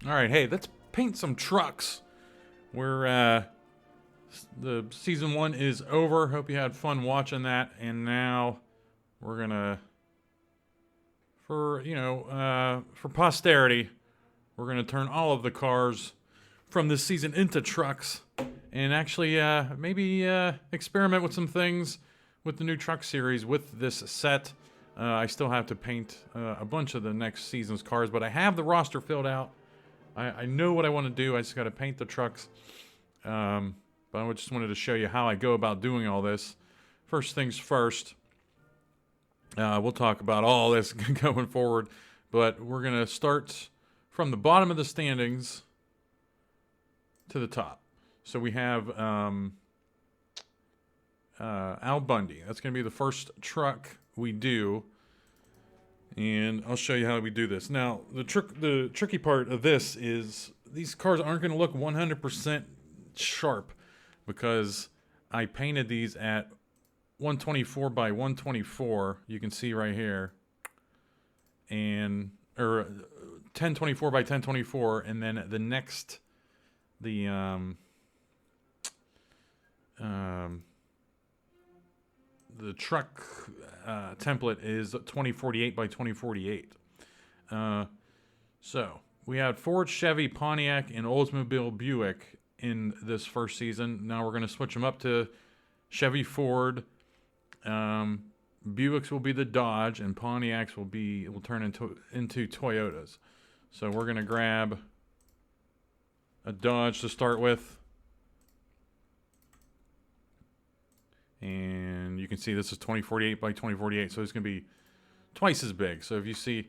All right, hey, let's paint some trucks. We're the season 1 is over. Hope you had fun watching that. And now we're gonna, for posterity, we're gonna turn all of the cars from this season into trucks, and actually maybe experiment with some things with the new truck series with this set. I still have to paint a bunch of the next season's cars, but I have the roster filled out. I know what I want to do. I just got to paint the trucks. But I just wanted to show you how I go about doing all this. First things first, we'll talk about all this going forward, but we're going to start from the bottom of the standings to the top. So we have Al Bundy. That's going to be the first truck we do. And I'll show you how we do this. Now, the tricky part of this is these cars aren't going to look 100% sharp because I painted these at 124 by 124. You can see right here, or 1024 by 1024, and then the next, the truck template is 2048 by 2048. So we had Ford, Chevy, Pontiac, and Oldsmobile Buick in this first season. Now we're going to switch them up to Chevy, Ford. Buicks will be the Dodge, and Pontiacs will turn into Toyotas. So we're going to grab a Dodge to start with. And you can see this is 2048 by 2048, so it's going to be twice as big. So if you see,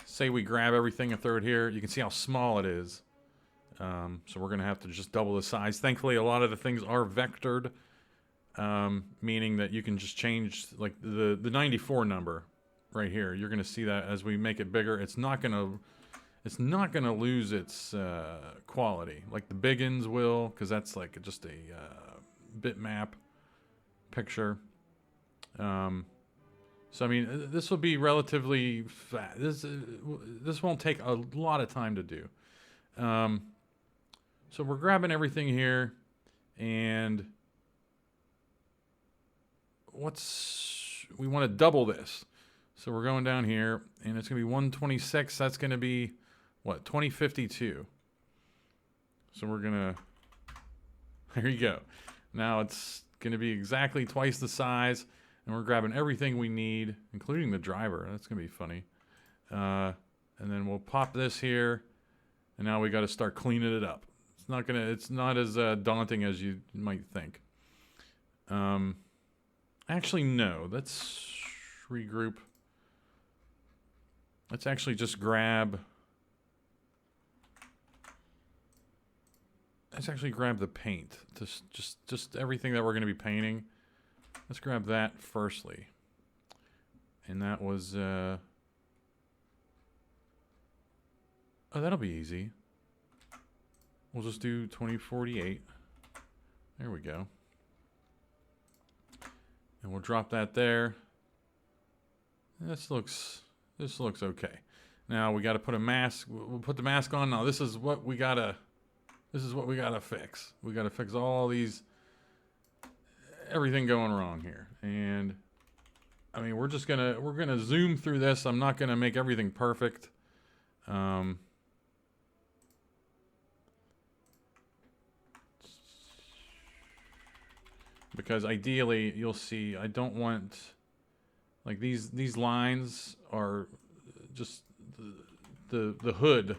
say we grab everything and throw it here, you can see how small it is. So we're going to have to just double the size. Thankfully, a lot of the things are vectored, meaning that you can just change, like the 94 number right here. You're going to see that as we make it bigger. It's not going to lose its quality like the big ends will, because that's like just a bitmap picture. So I mean, this will be relatively fast. This won't take a lot of time to do. So we're grabbing everything here, and we want to double this. So we're going down here, and it's going to be 126. That's going to be what, 2052. So we're gonna, there you go. Now it's going to be exactly twice the size, and we're grabbing everything we need, including the driver. That's going to be funny. And then we'll pop this here, and now we got to start cleaning it up. It's not as daunting as you might think. Actually, no. Let's regroup. Let's actually just grab. Let's actually grab the paint. Just everything that we're going to be painting. Let's grab that firstly. And that was oh, that'll be easy. We'll just do 2048. There we go. And we'll drop that there. This looks okay. Now we got to put a mask. We'll put the mask on. Now this is what we gotta fix. We gotta fix all these, everything going wrong here. And I mean, we're gonna zoom through this. I'm not gonna make everything perfect. Because ideally, you'll see, I don't want, like these lines are just the hood,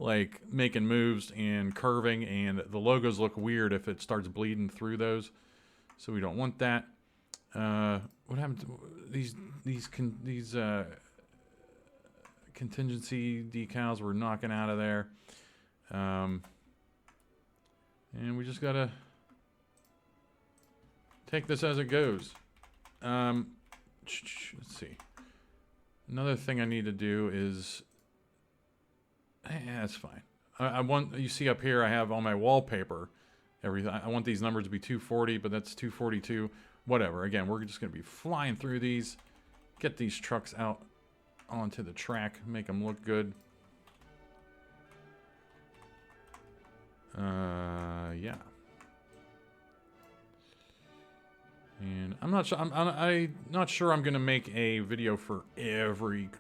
like making moves and curving, and the logos look weird if it starts bleeding through those. So we don't want that. What happened to these contingency decals we're knocking out of there. And we just gotta take this as it goes. Let's see. Another thing I need to do is, that's fine. I want, you see up here, I have on my wallpaper, everything. I want these numbers to be 240, but that's 242. Whatever. Again, we're just going to be flying through these, get these trucks out onto the track, make them look good. Yeah. And I'm not sure. I'm not sure I'm gonna make a video for every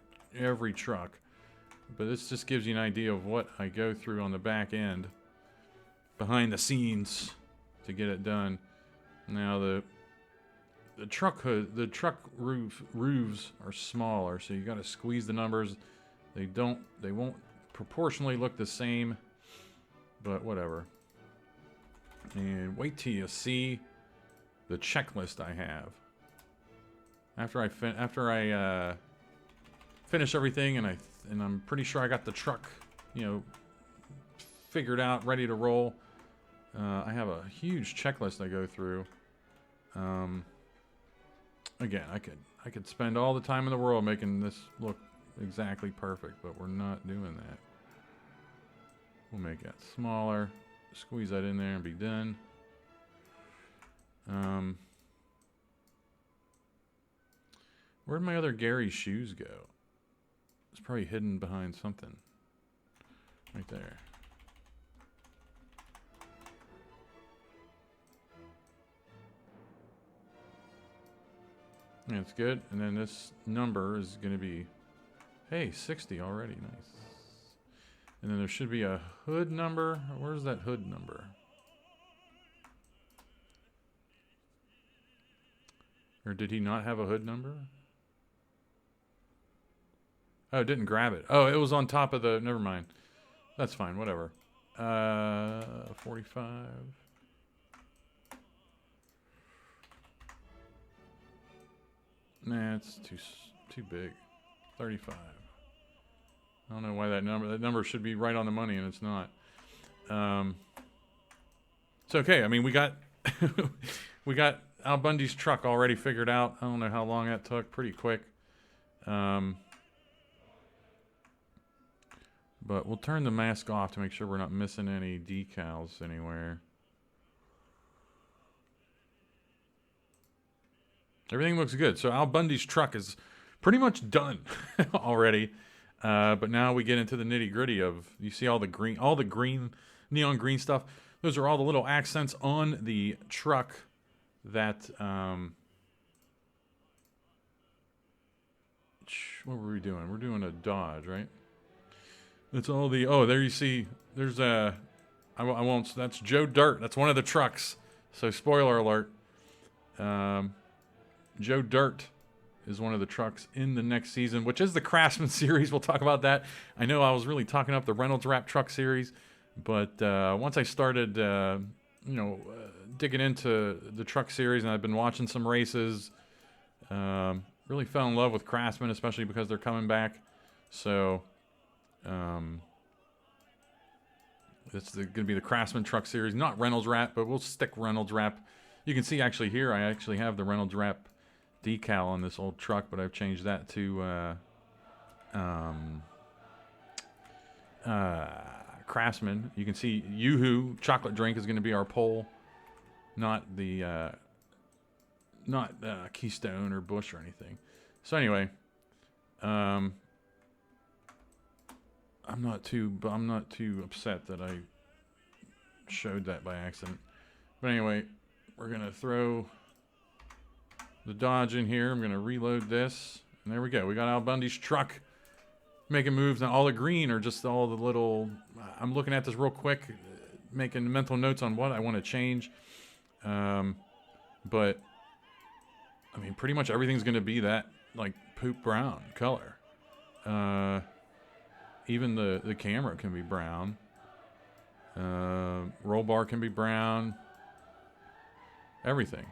truck, but this just gives you an idea of what I go through on the back end, behind the scenes, to get it done. Now the truck roofs are smaller, so you got to squeeze the numbers. They won't proportionally look the same, but whatever. And wait till you see the checklist I have. After I finish everything, and I'm pretty sure I got the truck, figured out, ready to roll. I have a huge checklist I go through. Again, I could spend all the time in the world making this look exactly perfect, but we're not doing that. We'll make that smaller, squeeze that in there, and be done. Where'd my other Gary shoes go? It's probably hidden behind something. Right there. Yeah, it's good. And then this number is going to be, hey, 60 already. Nice. And then there should be a hood number. Where's that hood number? Or did he not have a hood number? Oh, it didn't grab it. Oh, it was on top of the... Never mind. That's fine. Whatever. 45. Nah, it's too big. 35. I don't know why that number should be right on the money, and it's not. It's okay. I mean, we got we got Al Bundy's truck already figured out. I don't know how long that took. Pretty quick. But we'll turn the mask off to make sure we're not missing any decals anywhere. Everything looks good. So Al Bundy's truck is pretty much done already. But now we get into the nitty gritty of, you see all the green, neon green stuff. Those are all the little accents on the truck that, what were we doing? We're doing a Dodge, right? It's all the, oh, there you see, there's I won't, that's Joe Dirt. That's one of the trucks. So spoiler alert. Joe Dirt is one of the trucks in the next season, which is the Craftsman series. We'll talk about that. I know I was really talking up the Reynolds Wrap truck series, but once I started, digging into the truck series, and I've been watching some races, really fell in love with Craftsman, especially because they're coming back. So, it's going to be the Craftsman truck series, not Reynolds Wrap, but we'll stick Reynolds Wrap. You can see actually here, I actually have the Reynolds Wrap decal on this old truck, but I've changed that to Craftsman. You can see Yoo-Hoo chocolate drink is going to be our pole, not the Keystone or Bush or anything. So anyway, I'm not too upset that I showed that by accident. But anyway, we're gonna throw the Dodge in here. I'm gonna reload this, and there we go. We got Al Bundy's truck making moves. Now all the green are just all the little, I'm looking at this real quick, making mental notes on what I want to change. But I mean, pretty much everything's gonna be that like poop brown color. Even the camera can be brown. Roll bar can be brown. Everything.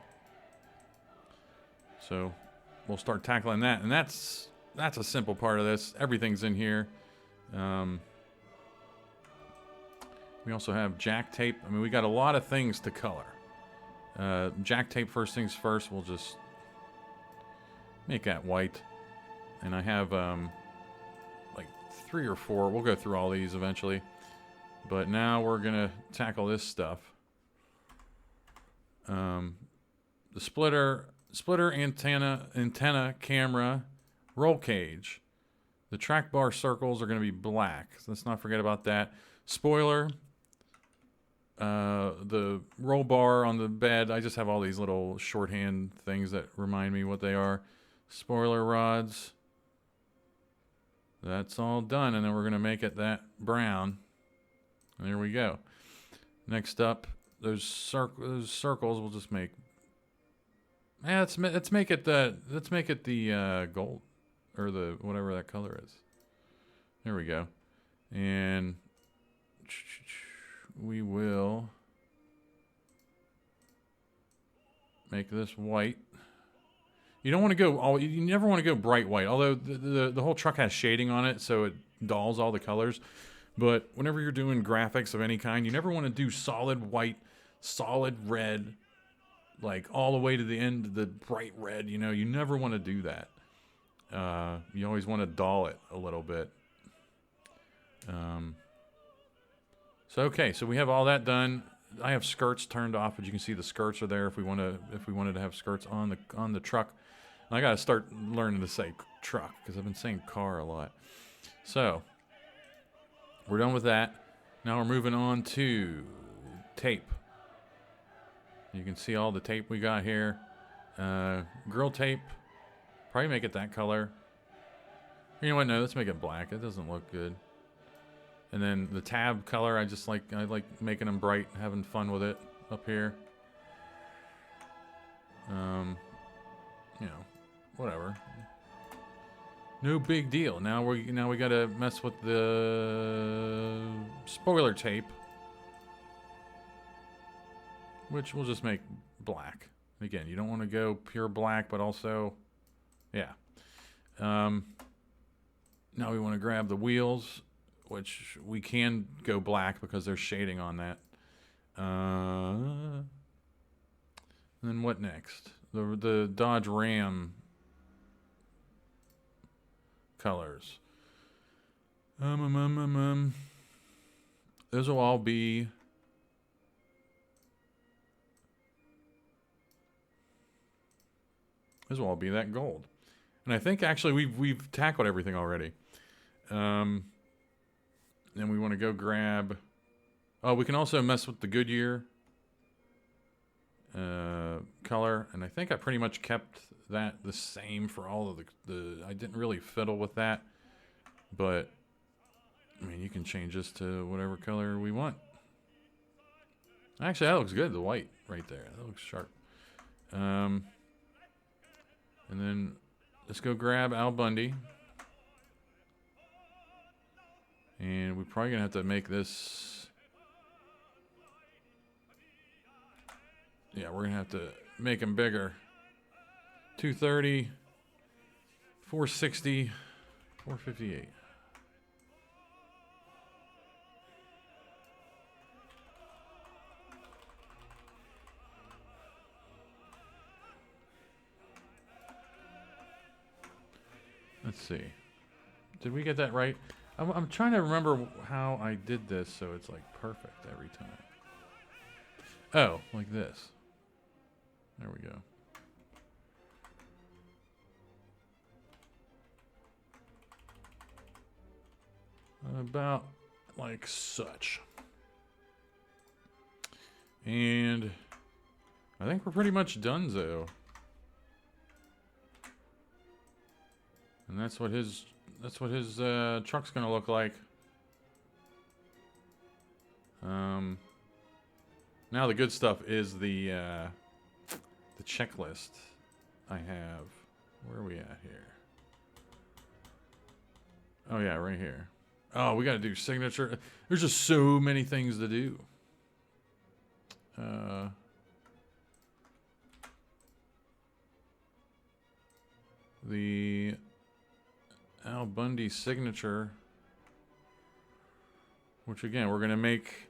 So we'll start tackling that, and that's a simple part of this. Everything's in here. We also have jack tape. I mean, we got a lot of things to color. Jack tape, first things first. We'll just make that white, and I have like 3 or 4. We'll go through all these eventually, but now we're gonna tackle this stuff. The splitter antenna camera roll cage. The track bar circles are going to be black, so let's not forget about that. Spoiler, the roll bar on the bed. I just have all these little shorthand things that remind me what they are. Spoiler rods. That's all done, and then we're going to make it that brown. And there we go. Next up, those circles we'll just make. Yeah, let's make it the gold, or the whatever that color is. There we go. And we will make this white. You don't want to go you never want to go bright white, although the whole truck has shading on it, so it dulls all the colors. But whenever you're doing graphics of any kind, you never want to do solid white, solid red, like all the way to the end of the bright red. You know, you never want to do that. You always want to dull it a little bit. So okay, so we have all that done. I have skirts turned off, but you can see the skirts are there if we wanted to have skirts on the truck. I gotta start learning to say truck because I've been saying car a lot. So we're done with that. Now we're moving on to tape. You can see all the tape we got here. Grill tape. Probably make it that color. You know what? No, let's make it black. It doesn't look good. And then the tab color, I like making them bright, having fun with it up here. You know, whatever. No big deal. Now we got to mess with the spoiler tape, which we'll just make black. Again, you don't want to go pure black, but also, yeah. Now we want to grab the wheels, which we can go black because there's shading on that. And then what next? The Dodge Ram colors. Those will all be that gold. And I think actually we've tackled everything already. Then we want to go grab. Oh, we can also mess with the Goodyear color, and I think I pretty much kept that the same for all of the. I didn't really fiddle with that, but I mean you can change this to whatever color we want. Actually, that looks good. The white right there, that looks sharp. And then let's go grab Al Bundy. And we're probably going to have to make this. Yeah, we're going to have to make them bigger. 230, 460, 458. Let's see. Did we get that right? I'm trying to remember how I did this so it's like perfect every time. Oh, like this. There we go. About like such. And I think we're pretty much done, though. And that's what his truck's gonna look like. Now the good stuff is the checklist I have. Where are we at here? Oh yeah, right here. Oh, we gotta do signature. There's just so many things to do. The Al Bundy signature, which again we're gonna make.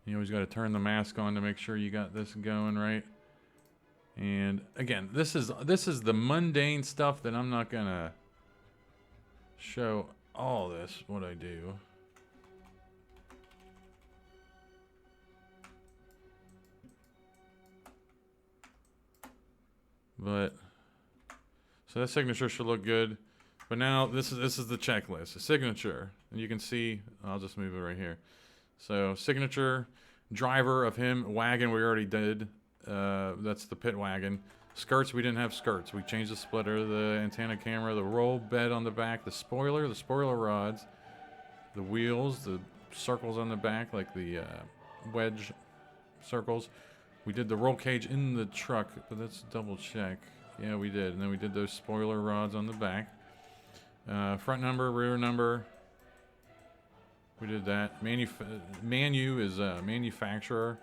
You always got to turn the mask on to make sure you got this going right. And again, this is the mundane stuff that I'm not gonna show all this what I do. But So that signature should look good. But now this is the checklist. The signature. And you can see, I'll just move it right here. So signature, driver of him, wagon we already did. That's the pit wagon. Skirts, we didn't have skirts. We changed the splitter, the antenna camera, the roll bed on the back, the spoiler rods, the wheels, the circles on the back, like the wedge circles. We did the roll cage in the truck, but let's double check. Yeah, we did. And then we did those spoiler rods on the back. Front number, rear number. We did that. Manu is manufacturer.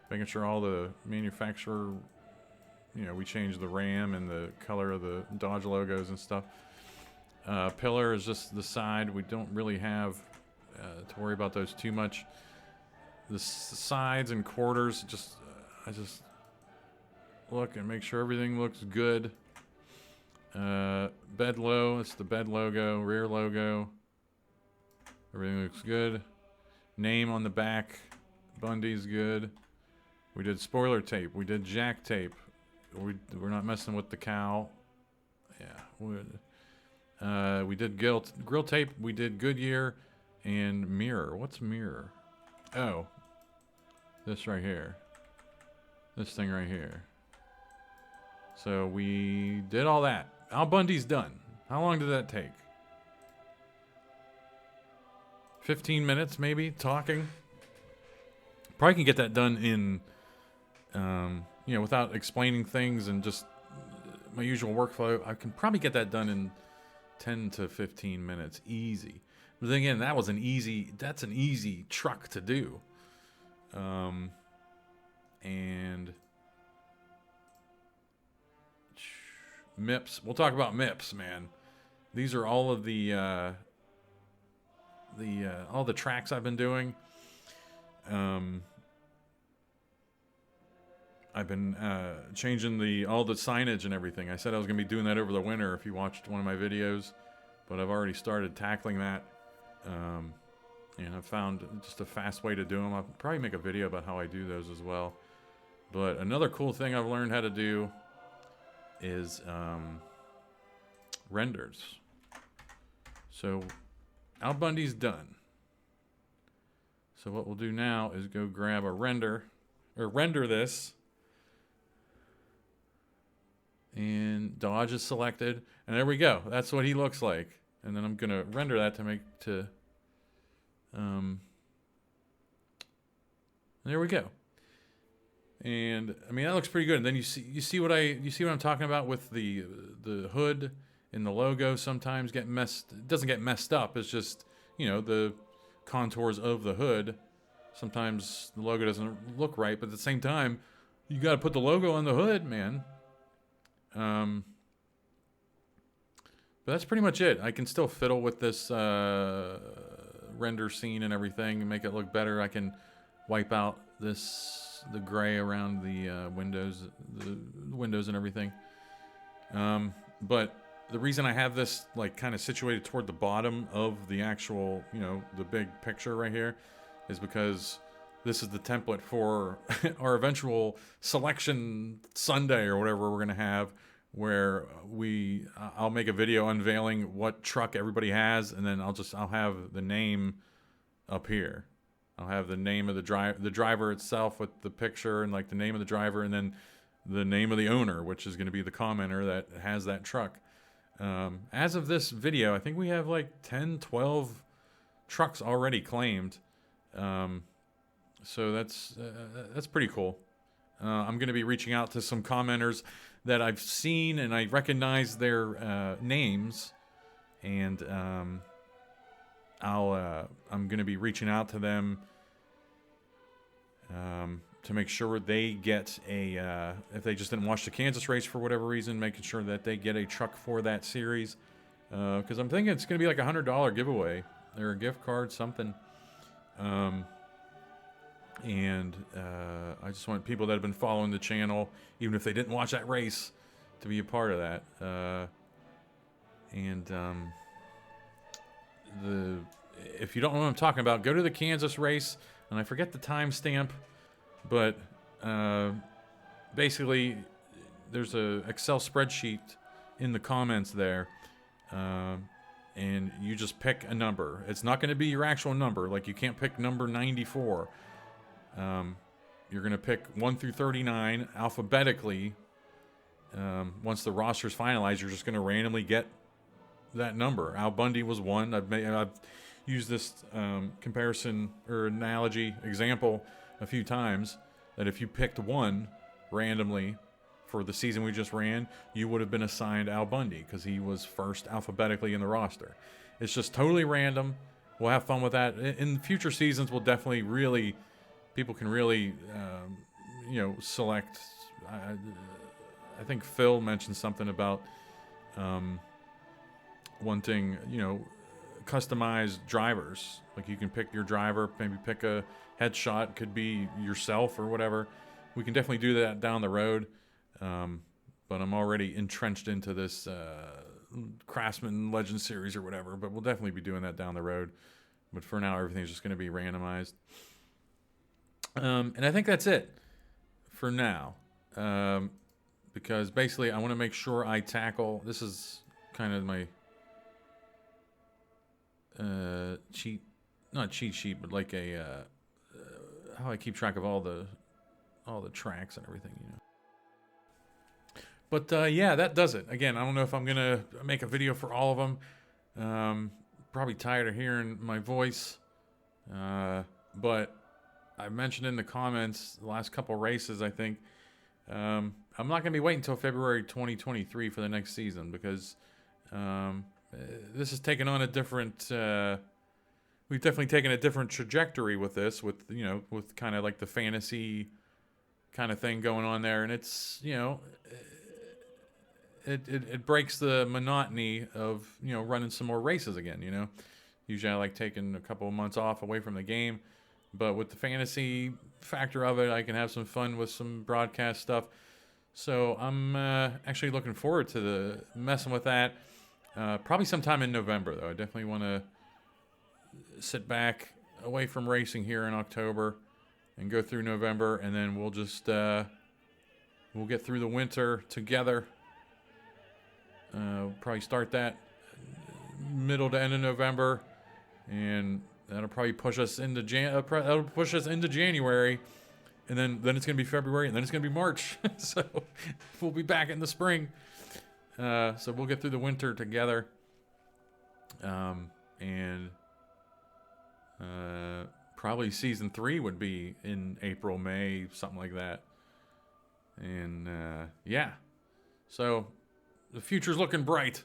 Making sure all the manufacturer, you know, we changed the Ram and the color of the Dodge logos and stuff. Pillar is just the side. We don't really have to worry about those too much. The sides and quarters, I just look and make sure everything looks good. Bed low, it's the bed logo, rear logo. Everything looks good. Name on the back, Bundy's good. We did spoiler tape. We did jack tape. We're not messing with the cow. Yeah. We did grill tape. We did Goodyear and mirror. What's mirror? Oh, this right here. This thing right here. So we did all that. Al Bundy's done. How long did that take? 15 minutes maybe talking. Probably can get that done in, you know, without explaining things and just my usual workflow. I can probably get that done in 10 to 15 minutes, easy. But then again, that's an easy truck to do. And MIPS. We'll talk about MIPS, man. These are all of the all the tracks I've been doing. I've been changing all the signage and everything. I said I was going to be doing that over the winter if you watched one of my videos, but I've already started tackling that. And I've found just a fast way to do them. I'll probably make a video about how I do those as well. But another cool thing I've learned how to do is renders. So Al Bundy's done. So what we'll do now is go grab a render this. And Dodge is selected. And there we go. That's what he looks like. And then I'm going to render that there we go. And I mean that looks pretty good. And then you see what I'm talking about with the hood and the logo sometimes it doesn't get messed up. It's just, you know, the contours of the hood. Sometimes the logo doesn't look right, but at the same time, you got to put the logo on the hood, man. But that's pretty much it. I can still fiddle with this render scene and everything and make it look better. I can wipe out the gray around the windows and everything. But the reason I have this like kind of situated toward the bottom of the actual, you know, the big picture right here is because this is the template for our eventual selection Sunday or whatever we're going to have, where I'll make a video unveiling what truck everybody has, and then I'll have the name up here. I'll have the name of the driver itself with the picture and like the name of the driver, and then the name of the owner, which is going to be the commenter that has that truck. As of this video, I think we have like 10, 12 trucks already claimed. So that's pretty cool. I'm going to be reaching out to some commenters that I've seen and I recognize their names, and I'm going to be reaching out to them to make sure they get if they just didn't watch the Kansas race for whatever reason, making sure that they get a truck for that series. Because I'm thinking it's going to be like a $100 giveaway or a gift card, something. And I just want people that have been following the channel, even if they didn't watch that race, to be a part of that. If you don't know what I'm talking about, go to the Kansas race, and I forget the timestamp, but basically there's a Excel spreadsheet in the comments there, and you just pick a number. It's not going to be your actual number. Like, you can't pick number 94. You're going to pick 1 through 39 alphabetically. Once the roster's finalized, you're just going to randomly get that number. Al Bundy was one. I've used this comparison or analogy example a few times, that if you picked one randomly for the season we just ran, you would have been assigned Al Bundy because he was first alphabetically in the roster. It's just totally random. We'll have fun with that. In future seasons, we'll definitely people can really, select. I think Phil mentioned something about wanting, customized drivers. Like, you can pick your driver, maybe pick a headshot, could be yourself or whatever. We can definitely do that down the road. But I'm already entrenched into this Craftsman Legend Series or whatever. But we'll definitely be doing that down the road. But for now, everything's just going to be randomized. And I think that's it for now. Because basically, I want to make sure I tackle... This is kind of my not cheat sheet, but like a how I keep track of all the tracks and everything, But yeah, that does it. Again, I don't know if I'm gonna make a video for all of them. Probably tired of hearing my voice, but I mentioned in the comments the last couple races. I think I'm not gonna be waiting until February 2023 for the next season, because this has taken on a different. We've definitely taken a different trajectory with this, with kind of like the fantasy kind of thing going on there, and it's it breaks the monotony of running some more races again. Usually I like taking a couple of months off away from the game, but with the fantasy factor of it, I can have some fun with some broadcast stuff. So I'm actually looking forward to messing with that. Probably sometime in November, though. I definitely want to sit back away from racing here in October and go through November, and then we'll just we'll get through the winter together. Probably start that middle to end of November, and that'll probably push us into January, and then it's gonna be February, and then it's gonna be March. So we'll be back in the spring. So we'll get through the winter together, and probably season 3 would be in April, May, something like that. And yeah, so the future's looking bright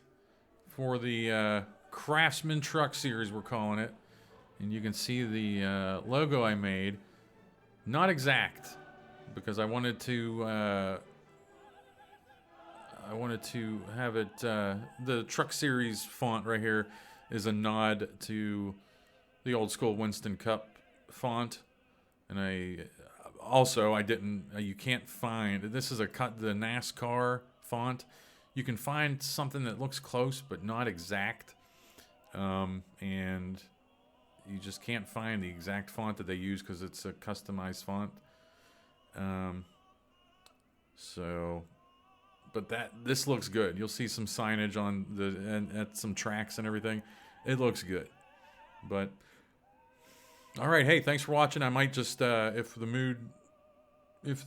for the Craftsman Truck Series, we're calling it. And you can see the logo I made. Not exact, because I wanted to have it, the Truck Series font right here is a nod to the old school Winston Cup font. And you can't find, this is the NASCAR font. You can find something that looks close, but not exact. And you just can't find the exact font that they use because it's a customized font. But this looks good. You'll see some signage on at some tracks and everything. It looks good. But all right, hey, thanks for watching. I might just if the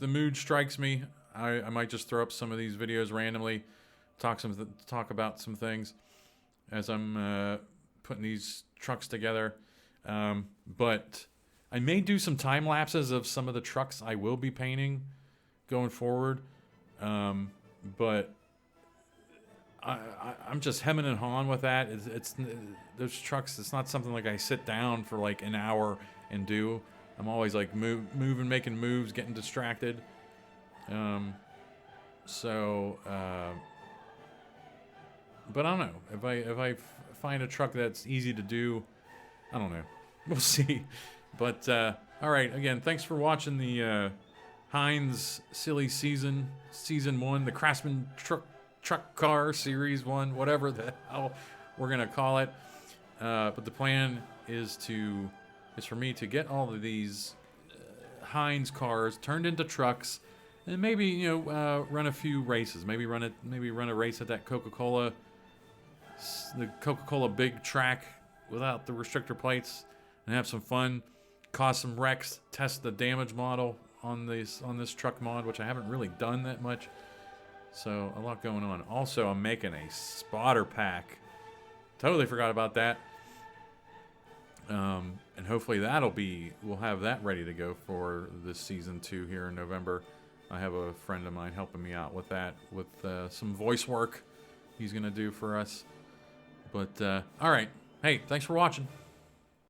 mood strikes me, I might just throw up some of these videos randomly, talk about some things as I'm putting these trucks together. But I may do some time lapses of some of the trucks I will be painting going forward. But I'm just hemming and hawing with that. It's those trucks. It's not something like I sit down for like an hour and do. I'm always like moving, making moves, getting distracted. But I don't know if I find a truck that's easy to do. I don't know. We'll see. But all right. Again, thanks for watching the Heinz Silly Season 1, the Craftsman Truck Car Series 1, whatever the hell we're gonna call it. But the plan is for me to get all of these Heinz cars turned into trucks And maybe, run a few races. Maybe run a race at that the Coca-Cola big track without the restrictor plates, and have some fun. Cause some wrecks. Test the damage model on this truck mod, which I haven't really done that much. So a lot going on. Also, I'm making a spotter pack. Totally forgot about that. And hopefully we'll have that ready to go for this season 2 here in November. I have a friend of mine helping me out with that, with some voice work he's going to do for us. But, all right. Hey, thanks for watching.